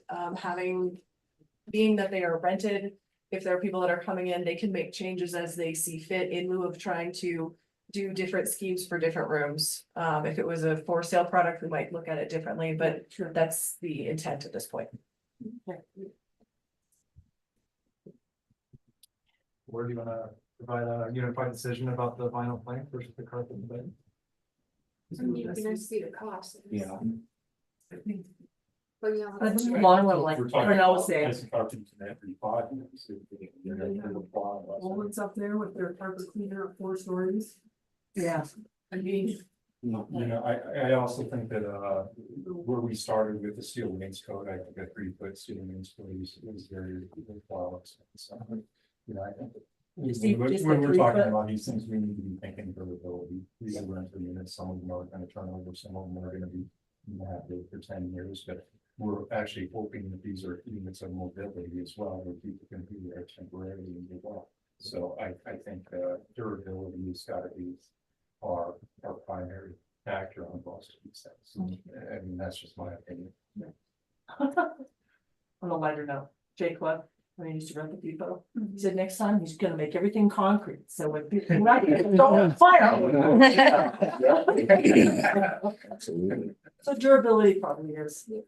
being that they are rented. If there are people that are coming in, they can make changes as they see fit in lieu of trying to do different schemes for different rooms. If it was a for sale product, we might look at it differently, but that's the intent at this point. Where do you want to provide a unified decision about the vinyl plank versus the carpet and bed? You're gonna see the cost. Yeah. But yeah. Long one, like, I don't know, say. What's up there with their carpet cleaner at 4 stories? Yeah. I mean, I also think that, where we started with the steel wainscot, I think that 3-foot steel wainscot is very well. So, I think. When we're talking about these things, we need to be thinking durability. These are rental units, some of them are going to turn over, some of them are going to be for 10 years, but we're actually hoping that these are units of mobility as well, where people can be there temporarily as well. So I think durability has got to be our primary factor on cost of these things. I mean, that's just my opinion. On a lighter note, Jay Club, when he used to run the depot, he said next time he's gonna make everything concrete, so when people write it, don't fire. So durability probably is. You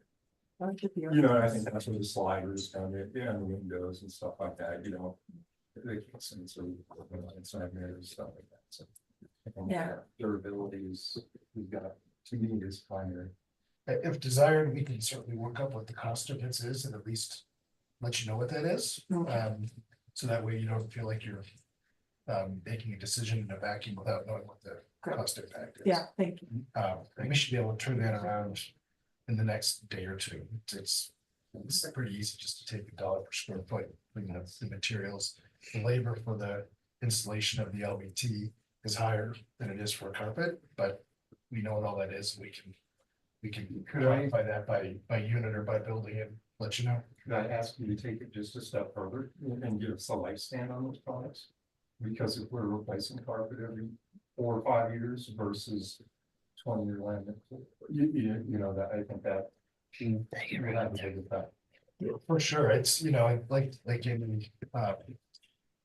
know, I think that's where the sliders come in, yeah, and the windows and stuff like that, you know. They can sense inside there and stuff like that, so. I think Yeah. durability is, we've got, to me, is primary. If desired, we can certainly work up what the cost difference is and at least let you know what that is. So that way you don't feel like you're making a decision in a vacuum without knowing what the cost impact is. Yeah, thank you. We should be able to turn that around in the next day or two. It's pretty easy just to take $1 per square foot, bring up the materials. The labor for the installation of the LVT is higher than it is for a carpet, but we know what all that is. We can quantify that by unit or by building and let you know. Could I ask you to take it just a step further and give us a lifespan on those products? Because if we're replacing carpet every 4 or 5 years versus 20-year laminate, you know, that I think that would have a big effect. For sure, it's, you know, like in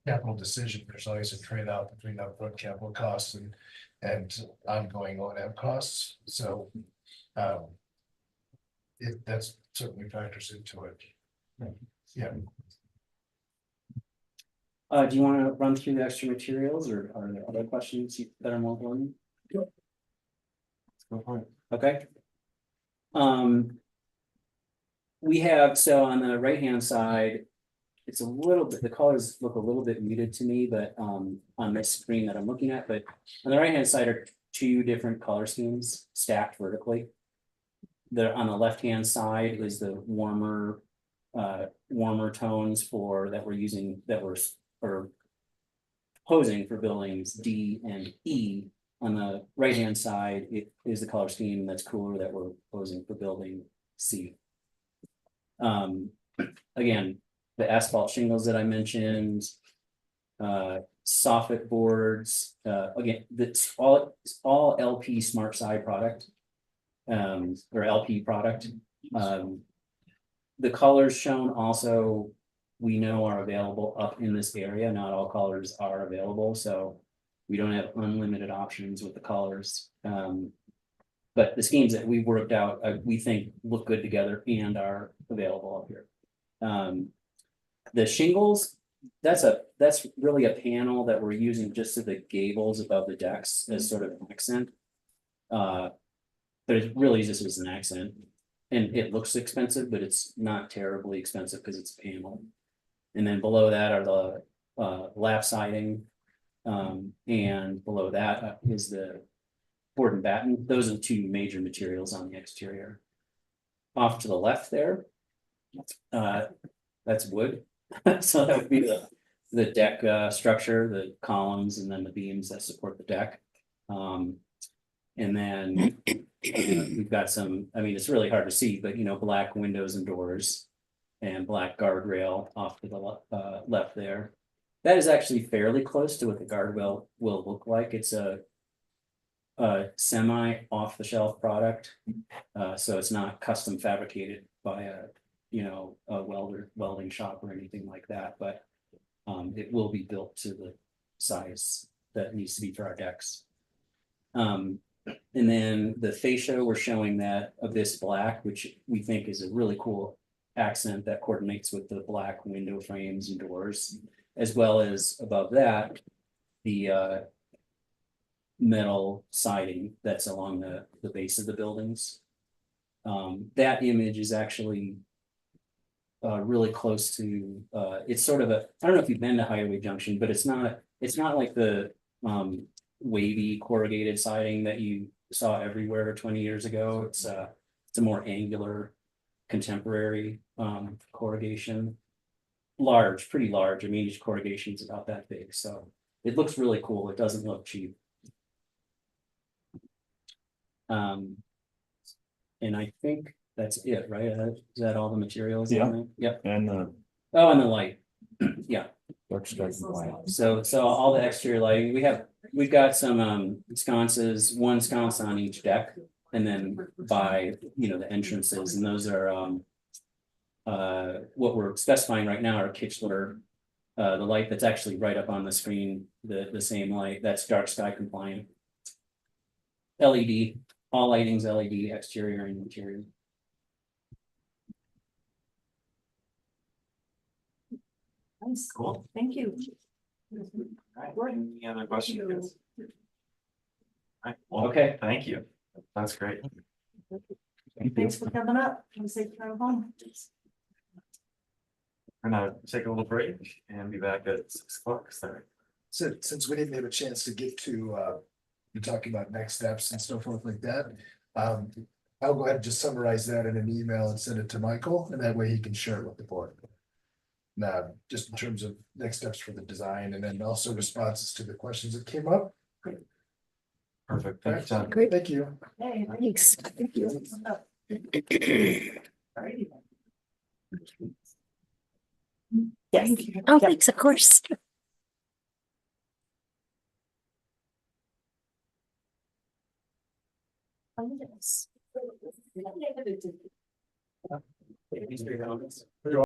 capital decision, there's always a trade-off between upfront capital costs and ongoing O&M costs, so that's certainly factors into it. Yeah. Do you want to run through the extra materials or are there other questions that are more important? Okay. We have, so on the right-hand side, it's a little bit, the colors look a little bit muted to me, but on this screen that I'm looking at, but on the right-hand side are 2 different color schemes stacked vertically. On the left-hand side is the warmer tones that we're proposing for buildings D and E. On the right-hand side, it is the color scheme that's cooler that we're proposing for building C. Again, the asphalt shingles that I mentioned, soffit boards, again, that's all LP Smart Side product, or LP product. The colors shown also, we know are available up in this area. Not all colors are available, so we don't have unlimited options with the colors. But the schemes that we worked out, we think look good together and are available up here. The shingles, that's really a panel that we're using just to the gables above the decks as sort of an accent. But it really just is an accent. And it looks expensive, but it's not terribly expensive because it's a panel. And then below that are the lap siding. And below that is the board and batten. Those are the 2 major materials on the exterior. Off to the left there, that's wood. So that would be the deck structure, the columns, and then the beams that support the deck. And then we've got some, I mean, it's really hard to see, but you know, black windows and doors and black guardrail off to the left there. That is actually fairly close to what the guardrail will look like. It's a semi off-the-shelf product. So it's not custom fabricated by a welding shop or anything like that, but it will be built to the size that needs to be for our decks. And then the fascia, we're showing that Abyss Black, which we think is a really cool accent that coordinates with the black window frames and doors, as well as above that, the metal siding that's along the base of the buildings. That image is actually really close to, it's sort of I don't know if you've been to Highway Junction, but it's not like the wavy corrugated siding that you saw everywhere 20 years ago. It's a more angular contemporary corrugation. Pretty large. I mean, each corrugation is about that big, so it looks really cool. It doesn't look cheap. And I think that's it, right? Is that all the materials? Yeah. Yep. And Oh, and the light. Yeah. dark stripe and white. So all the exterior lighting, we have we've got some sconces, one sconce on each deck. And then by, the entrances, and those are what we're specifying right now are Kichler. The light that's actually right up on the screen, the same light, that's dark sky compliant. LED, all lighting's LED, exterior and interior. Nice, Cool. thank you. Alright, any other questions? Alright, well, Okay. thank you. That's great. Thanks for coming up. Have a safe drive home. We're gonna take a little break and be back at 6 o'clock. Sorry. Since we didn't have a chance to get to, you talking about next steps and so forth like that. I'll go ahead and just summarize that in an email and send it to Michael, and that way he can share it with the board. Now, just in terms of next steps for the design, and then also responses to the questions that came up. Perfect. Thank you, Tom. Great. Thank you. Hey, Thanks. thank you. Alrighty then. Yes. Oh, thanks, of course. Yes.